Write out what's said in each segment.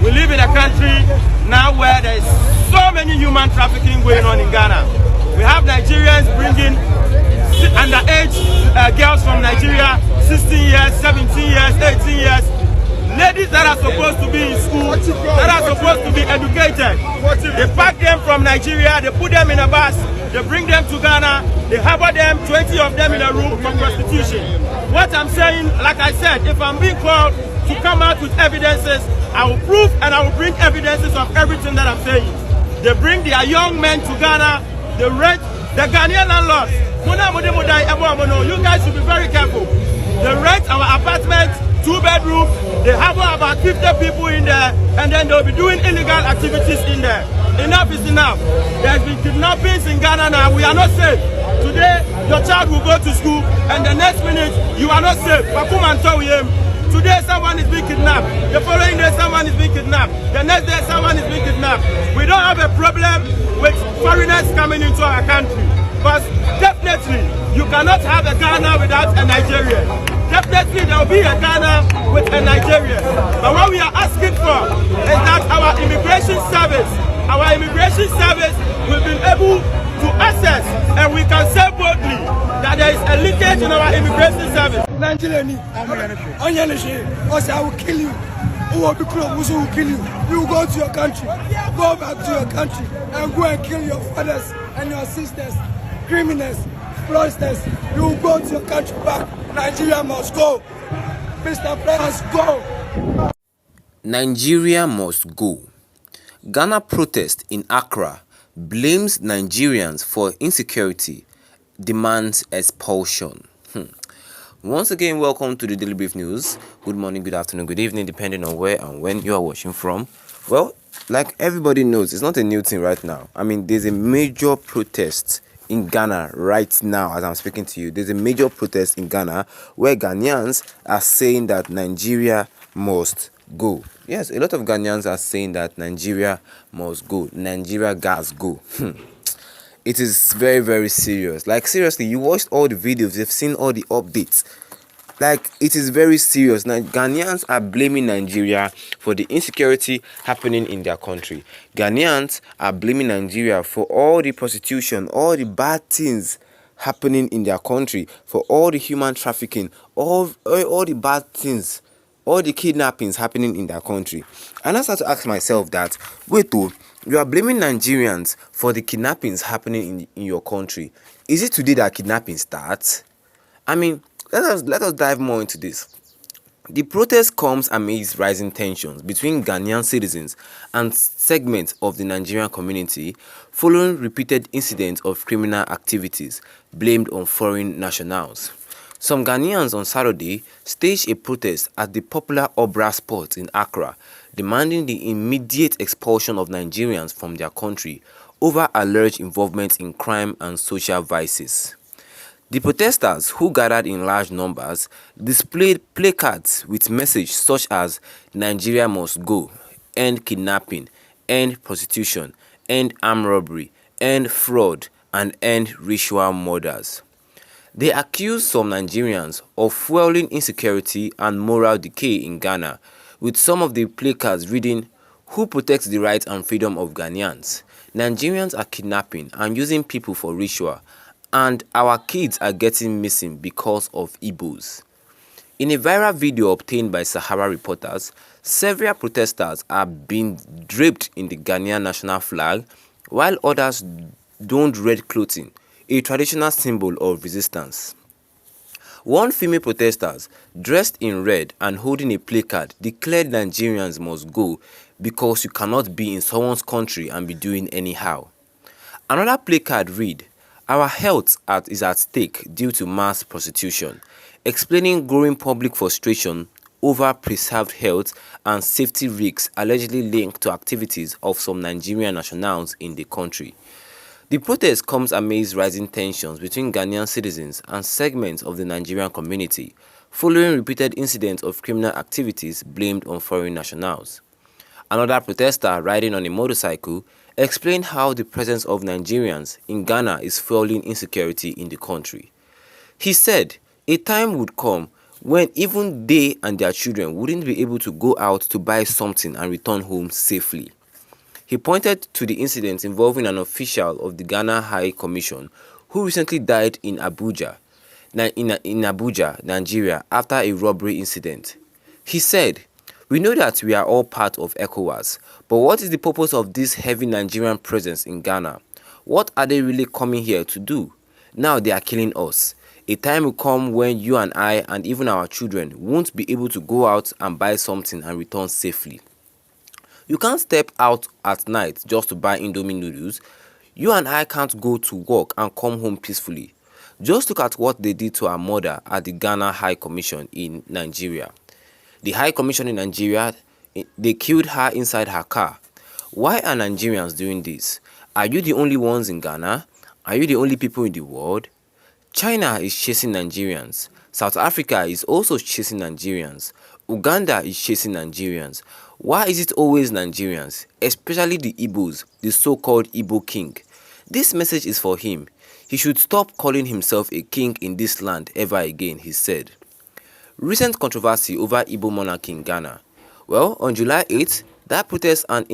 We live in a country now where there is so many human trafficking going on in Ghana. We have Nigerians bringing underage girls from Nigeria, 16 years, 17 years, 18 years. Ladies that are supposed to be in school, that are supposed to be educated. They pack them from Nigeria, they put them in a bus, they bring them to Ghana, they harbor them, 20 of them in a room for prostitution. What I'm saying, like I said, if I'm being called to come out with evidences, I will prove and I will bring evidences of everything that I'm saying. They bring their young men to Ghana, they rent the Ghanaian landlords. You guys should be very careful. They rent our apartments, 2-bedroom, they have about 50 people in there, and then they'll be doing illegal activities in there. Enough is enough. There's been kidnappings in Ghana now. We are not safe. Today, your child will go to school, and the next minute, you are not safe. Today, someone is being kidnapped. The following day, someone is being kidnapped. The next day, someone is being kidnapped. We don't have a problem with foreigners coming into our country. But definitely, you cannot have a Ghana without a Nigerian. Definitely, there will be a Ghana with a Nigerian. But what we are asking for is that our immigration service will be able to access, and we can say boldly that there is a leakage in our immigration service. Nigerian, I will kill you. Who will be close? Who will kill you? You will go to your country. Go back to your country and go and kill your fathers and your sisters, criminals, fraudsters. You will go to your country back. Nigeria must go. Mr. President, go. Nigeria must go. Ghana protest in Accra blames Nigerians for insecurity, demands expulsion. Once again, welcome to the Daily Brief News. Good morning, good afternoon, good evening, depending on where and when you are watching from. Well, like everybody knows, it's not a new thing right now. I mean, there's a major protest in Ghana right now as I'm speaking to you. There's a major protest in Ghana where Ghanaians are saying that Nigeria must go. Yes, a lot of Ghanaians are saying that Nigeria must go. Nigeria gas go. It is very, very serious. Like, seriously, you watched all the videos, you've seen all the updates. Like, it is very serious. Now, Ghanaians are blaming Nigeria for the insecurity happening in their country. Ghanaians are blaming Nigeria for all the prostitution, all the bad things happening in their country, for all the human trafficking, all the bad things, all the kidnappings happening in their country. And I start to ask myself that, wait, you are blaming Nigerians for the kidnappings happening in your country. Is it today that kidnapping starts? I mean, let us dive more into this. The protest comes amidst rising tensions between Ghanaian citizens and segments of the Nigerian community following repeated incidents of criminal activities blamed on foreign nationals. Some Ghanaians on Saturday staged a protest at the popular Obra spot in Accra, demanding the immediate expulsion of Nigerians from their country over alleged involvement in crime and social vices. The protesters, who gathered in large numbers, displayed placards with messages such as "Nigeria must go," "End kidnapping," "End prostitution," "End armed robbery," "End fraud," and "End ritual murders." They accused some Nigerians of fueling insecurity and moral decay in Ghana, with some of the placards reading, "Who protects the rights and freedom of Ghanaians? Nigerians are kidnapping and using people for ritual, and our kids are getting missing because of Igbos." In a viral video obtained by Sahara reporters, several protesters are being draped in the Ghanaian national flag, while others donned red clothing, a traditional symbol of resistance. One female protester, dressed in red and holding a placard, declared Nigerians must go because you cannot be in someone's country and be doing anyhow. Another placard read, "Our health is at stake due to mass prostitution," explaining growing public frustration over preserved health and safety risks allegedly linked to activities of some Nigerian nationals in the country. The protest comes amidst rising tensions between Ghanaian citizens and segments of the Nigerian community, following repeated incidents of criminal activities blamed on foreign nationals. Another protester, riding on a motorcycle, explained how the presence of Nigerians in Ghana is fueling insecurity in the country. He said, "A time would come when even they and their children wouldn't be able to go out to buy something and return home safely. He pointed to the incident involving an official of the Ghana High Commission who recently died in Abuja, Nigeria, after a robbery incident. He said, "We know that we are all part of ECOWAS, but what is the purpose of this heavy Nigerian presence in Ghana? What are they really coming here to do? Now they are killing us. A time will come when you and I and even our children won't be able to go out and buy something and return safely. You can't step out at night just to buy Indomie noodles. You and I can't go to work and come home peacefully. Just look at what they did to our mother at the Ghana High Commission in Nigeria. The High Commission in Nigeria, they killed her inside her car. Why are Nigerians doing this? Are you the only ones in Ghana? Are you the only people in the world? China is chasing Nigerians. South Africa is also chasing Nigerians. Uganda is chasing Nigerians. Why is it always Nigerians, especially the Igbos, the so-called Igbo king? This message is for him. He should stop calling himself a king in this land ever again," he said. Recent controversy over Igbo monarchy in Ghana. Well, on July 8th, that protest and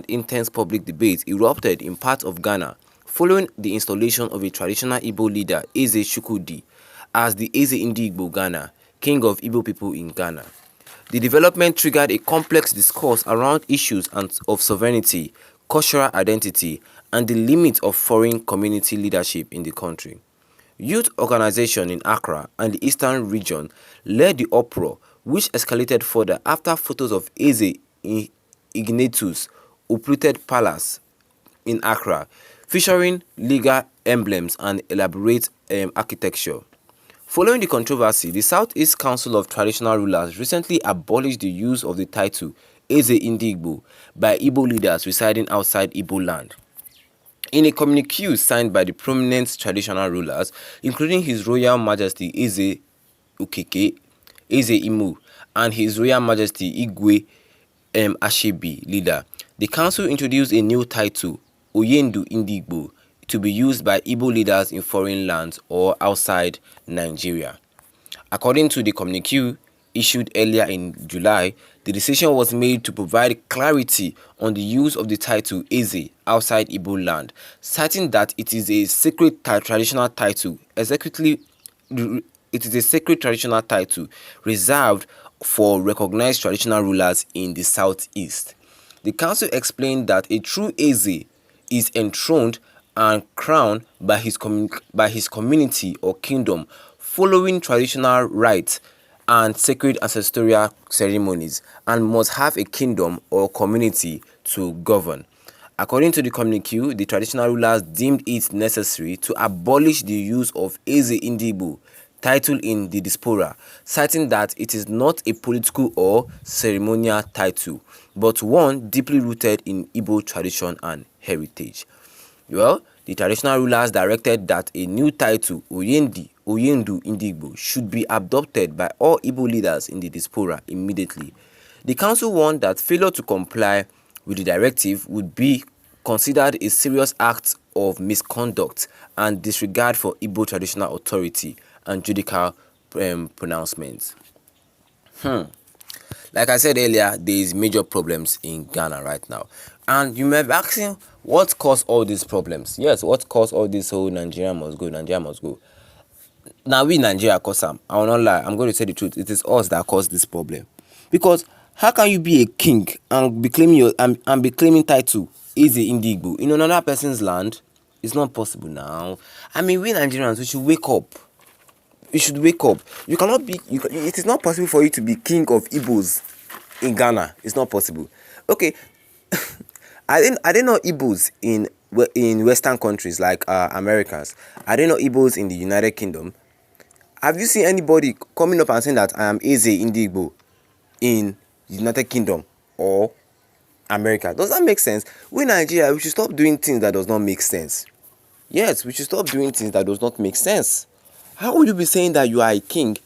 intense public debate erupted in parts of Ghana following the installation of a traditional Igbo leader, Eze Chukwudi, as the Eze Ndigbo Ghana, king of Igbo people in Ghana. The development triggered a complex discourse around issues of sovereignty, cultural identity, and the limits of foreign community leadership in the country. Youth organizations in Accra and the eastern region led the uproar, which escalated further after photos of Eze Ignatius' uprooted palace in Accra, featuring legal emblems and elaborate architecture. Following the controversy, the Southeast Council of Traditional Rulers recently abolished the use of the title Eze Ndigbo by Igbo leaders residing outside Igbo land. In a communique signed by the prominent traditional rulers, including His Royal Majesty Eze Okeke, Eze Imu, and His Royal Majesty Igwe Ashebi leader, the council introduced a new title, Oyendu Ndigbo, to be used by Igbo leaders in foreign lands or outside Nigeria. According to the communique issued earlier in July, the decision was made to provide clarity on the use of the title Eze outside Igbo land, citing that it is a sacred traditional title, reserved for recognized traditional rulers in the Southeast. The council explained that a true Eze is enthroned and crowned by his community or kingdom following traditional rites and sacred ancestral ceremonies, and must have a kingdom or community to govern. According to the communique, the traditional rulers deemed it necessary to abolish the use of Eze Ndigbo title in the diaspora, citing that it is not a political or ceremonial title, but one deeply rooted in Igbo tradition and heritage. Well, the traditional rulers directed that a new title, Oyendu Ndigbo, should be adopted by all Igbo leaders in the diaspora immediately. The council warned that failure to comply with the directive would be considered a serious act of misconduct and disregard for Igbo traditional authority and judicial pronouncements. Like I said earlier, there is major problems in Ghana right now. And you may be asking, what caused all these problems? Yes, what caused all this whole Nigeria must go, Nigeria must go? Now we Nigeria cause them. I will not lie, I'm going to say the truth. It is us that caused this problem. Because how can you be a king and be claiming title Eze Ndigbo in another person's land? It's not possible now. I mean, we Nigerians, we should wake up. You should wake up. You cannot be. It is not possible for you to be king of Igbos in Ghana. It's not possible. Okay, I didn't know Igbos in Western countries like Americas. I didn't know Igbos in the United Kingdom. Have you seen anybody coming up and saying that I am Eze Ndigbo in United Kingdom or America? Does that make sense? We in Nigeria, we should stop doing things that does not make sense. Yes, we should stop doing things that does not make sense. How would you be saying that you are a king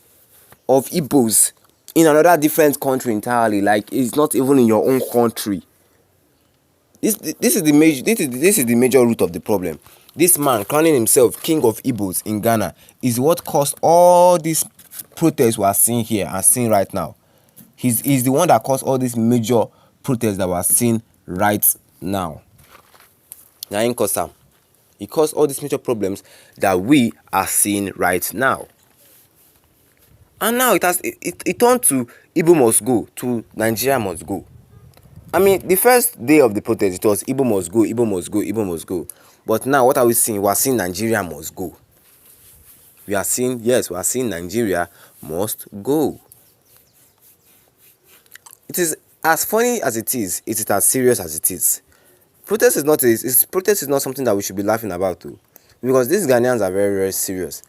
of Igbos in another different country entirely, like it's not even in your own country? This is the major root of the problem. this man crowning himself king of Igbos in Ghana is what caused all these protests we are seeing here and seeing right now. He's the one that caused all these major protests that we are seeing right now. He caused all these major problems that we are seeing right now. And now it turned to Igbo must go, to Nigeria must go. I mean, the first day of the protest, it was Igbo must go, Igbo must go, Igbo must go. But now, what are we seeing? We are seeing Nigeria must go. We are seeing Nigeria must go. It is as funny as it is as serious as it is. Protest is not something that we should be laughing about too, because these Ghanaians are very, very serious.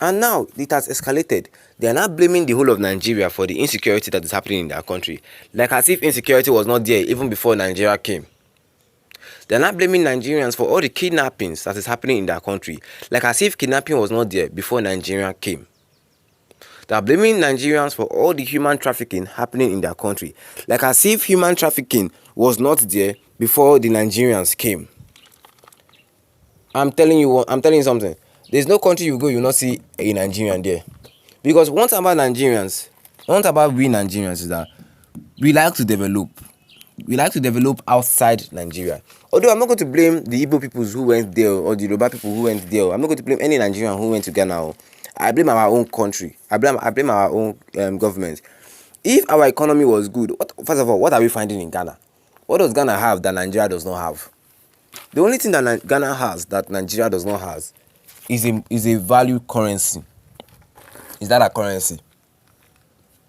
And now it has escalated. They are now blaming the whole of Nigeria for the insecurity that is happening in their country, like as if insecurity was not there even before Nigeria came. They are not blaming Nigerians for all the kidnappings that is happening in their country, like as if kidnapping was not there before Nigeria came. They are blaming Nigerians for all the human trafficking happening in their country, like as if human trafficking was not there before the Nigerians came. I'm telling you something. There's no country you go, you will not see a Nigerian there. Because one thing about we Nigerians is that we like to develop. We like to develop outside Nigeria. Although I'm not going to blame the Igbo people who went there or the Yoruba people who went there. I'm not going to blame any Nigerian who went to Ghana. I blame our own country. I blame our own government. If our economy was good, first of all, what are we finding in Ghana? What does Ghana have that Nigeria does not have? The only thing that Ghana has that Nigeria does not have is a value currency. Is that a currency?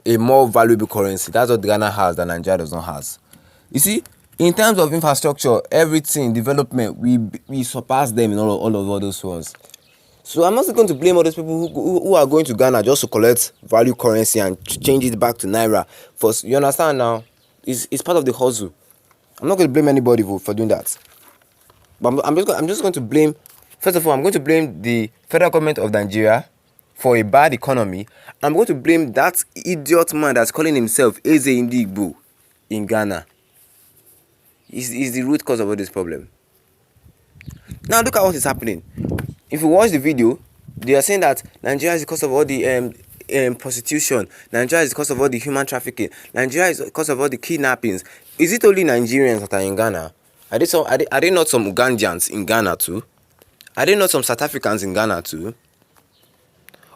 A more valuable currency. That's what Ghana has that Nigeria does not have. You see, in terms of infrastructure, everything, development, we surpass them in all of those ones. So I'm not going to blame all those people who are going to Ghana just to collect value currency and change it back to Naira. First, you understand now? It's part of the hustle. I'm not going to blame anybody for doing that. But I'm just going to blame, first of all, I'm going to blame the federal government of Nigeria for a bad economy. I'm going to blame that idiot man that's calling himself Eze Indigbo in Ghana. Is the root cause of all this problem. Now look at what is happening. If you watch the video, they are saying that Nigeria is the cause of all the prostitution. Nigeria is the cause of all the human trafficking. Nigeria is the cause of all the kidnappings. Is it only Nigerians that are in Ghana? Are they not some Ugandians in Ghana too? Are they not some South Africans in Ghana too?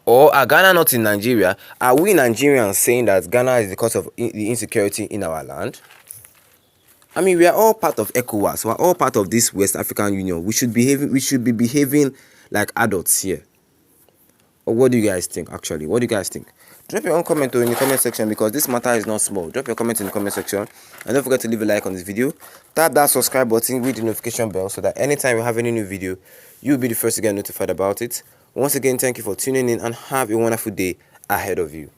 Or are Ghana not in Nigeria? Are we Nigerians saying that Ghana is the cause of the insecurity in our land? I mean, we are all part of ECOWAS. We are all part of this West African Union. We should be behaving like adults here. Or what do you guys think, actually? What do you guys think? Drop your own comment in the comment section, because this matter is not small. Drop your comment in the comment section. And don't forget to leave a like on this video. Tap that subscribe button with the notification bell so that anytime we have any new video, you'll be the first to get notified about it. Once again, thank you for tuning in and have a wonderful day ahead of you.